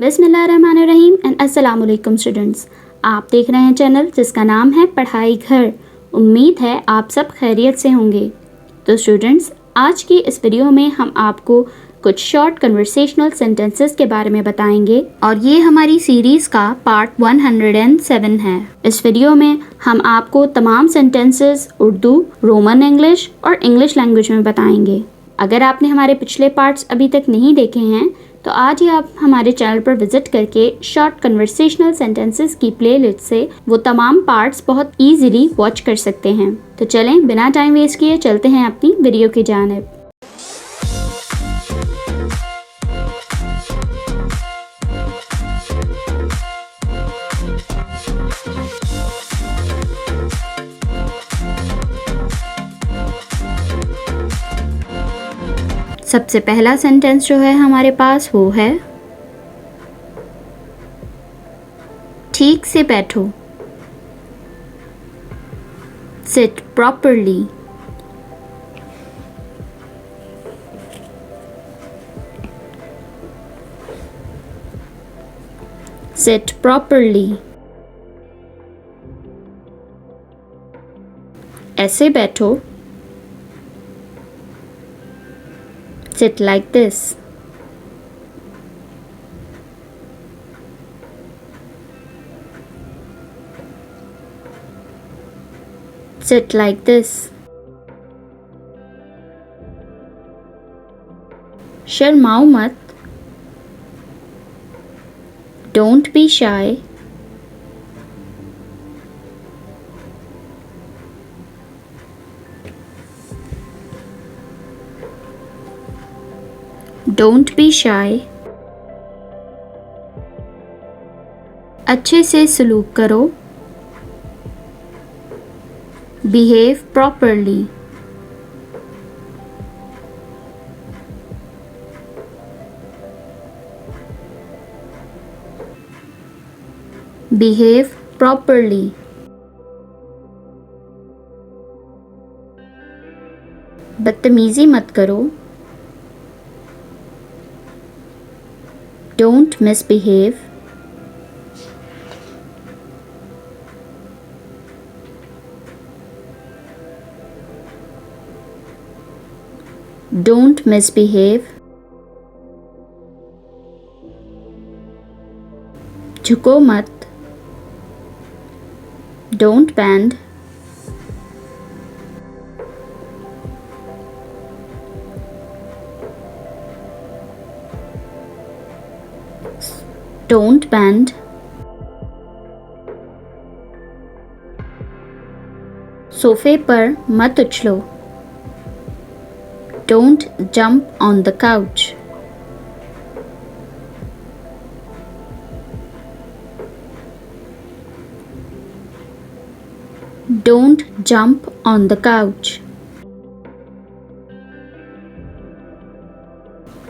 बिस्मिल्लाहिर्रहमानिर्रहीम एंड अस्सलाम वालेकुम स्टूडेंट्स। आप देख रहे हैं चैनल जिसका नाम है पढ़ाई घर। उम्मीद है आप सब खैरियत से होंगे। तो स्टूडेंट्स, आज की इस वीडियो में हम आपको कुछ शॉर्ट कन्वर्सेशनल सेंटेंसेस के बारे में बताएंगे और ये हमारी सीरीज़ का पार्ट 107 है। इस वीडियो में हम आपको तमाम सेंटेंसेस उर्दू, रोमन इंग्लिश और इंग्लिश लैंग्वेज में बताएंगे। अगर आपने हमारे पिछले पार्ट्स अभी तक नहीं देखे हैं तो आज ही आप हमारे चैनल पर विजिट करके शॉर्ट कन्वर्सेशनल सेंटेंसेस की प्लेलिस्ट से वो तमाम पार्ट्स बहुत इजीली वॉच कर सकते हैं। तो चलें बिना टाइम वेस्ट किए चलते हैं अपनी वीडियो की जानिब। सबसे पहला सेंटेंस जो है हमारे पास वो है ठीक से बैठो। Seat properly. Seat properly. ऐसे बैठो। Sit like this. Sit like this. शर्माओ मत। Don't be shy. Don't be shy. अच्छे से सलूक करो। Behave properly. Behave properly. बदतमीजी मत करो। Don't misbehave. Don't misbehave. झुको मत। Don't bend. Don't bend. सोफे पर मत उछलो। Don't jump on the couch. Don't jump on the couch.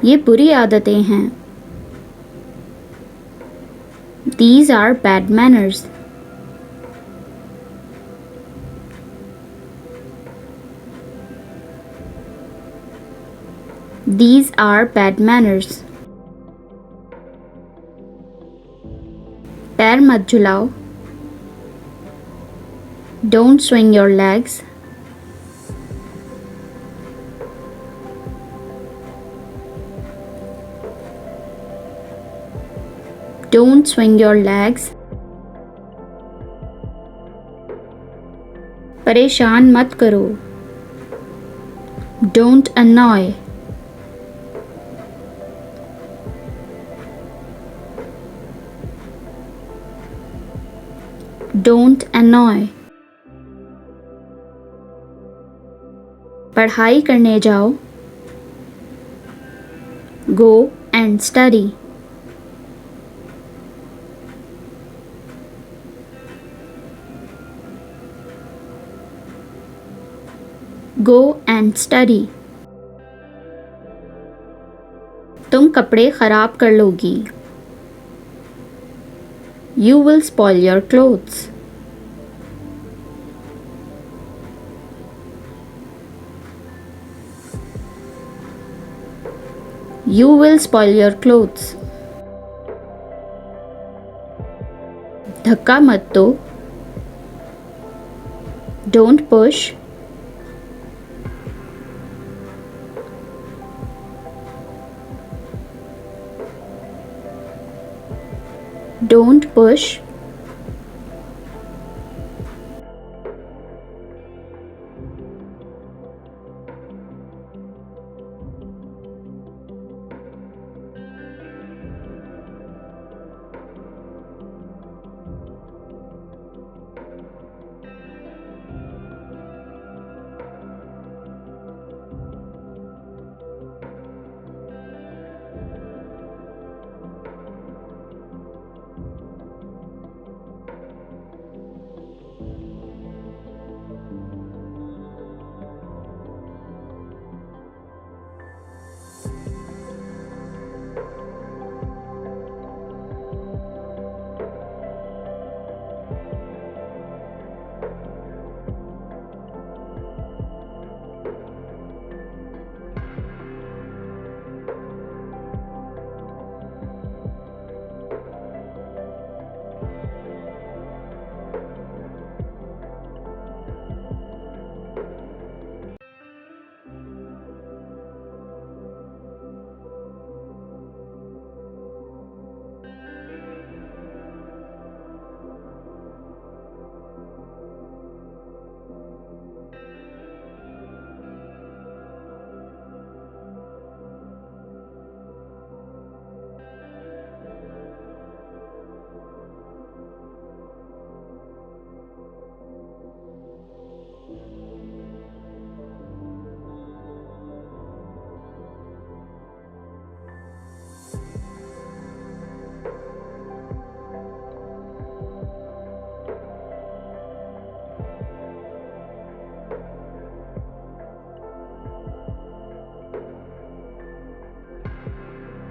ये बुरी आदतें हैं। These are bad manners. These are bad manners. पैर मत झुलाओ। Don't swing your legs. Don't swing your legs. परेशान मत करो। Don't annoy. Don't annoy. पढ़ाई करने जाओ। Go and study. Go and study. तुम कपड़े खराब कर लोगी। You will spoil your clothes. You will spoil your clothes. धक्का मत दो, डोंट पुश, डोंट पुश,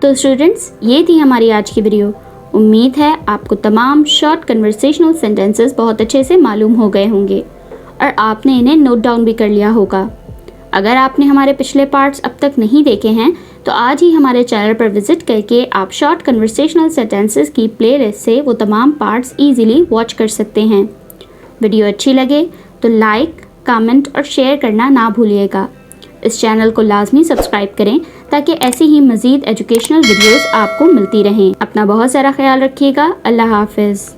तो स्टूडेंट्स, ये थी हमारी आज की वीडियो। उम्मीद है आपको तमाम शॉर्ट कन्वर्सेशनल सेंटेंसेस बहुत अच्छे से मालूम हो गए होंगे और आपने इन्हें नोट डाउन भी कर लिया होगा। अगर आपने हमारे पिछले पार्ट्स अब तक नहीं देखे हैं तो आज ही हमारे चैनल पर विजिट करके आप शॉर्ट कन्वर्सेशनल सेंटेंसेस की प्लेलिस्ट से वो तमाम पार्ट्स इजीली वॉच कर सकते हैं। वीडियो अच्छी लगे तो लाइक, कमेंट और शेयर करना ना भूलिएगा। इस चैनल को लाजमी सब्सक्राइब करें ताकि ऐसी ही मज़ीद एजुकेशनल वीडियोस आपको मिलती रहें। अपना बहुत सारा ख्याल रखिएगा। अल्लाह हाफिज़।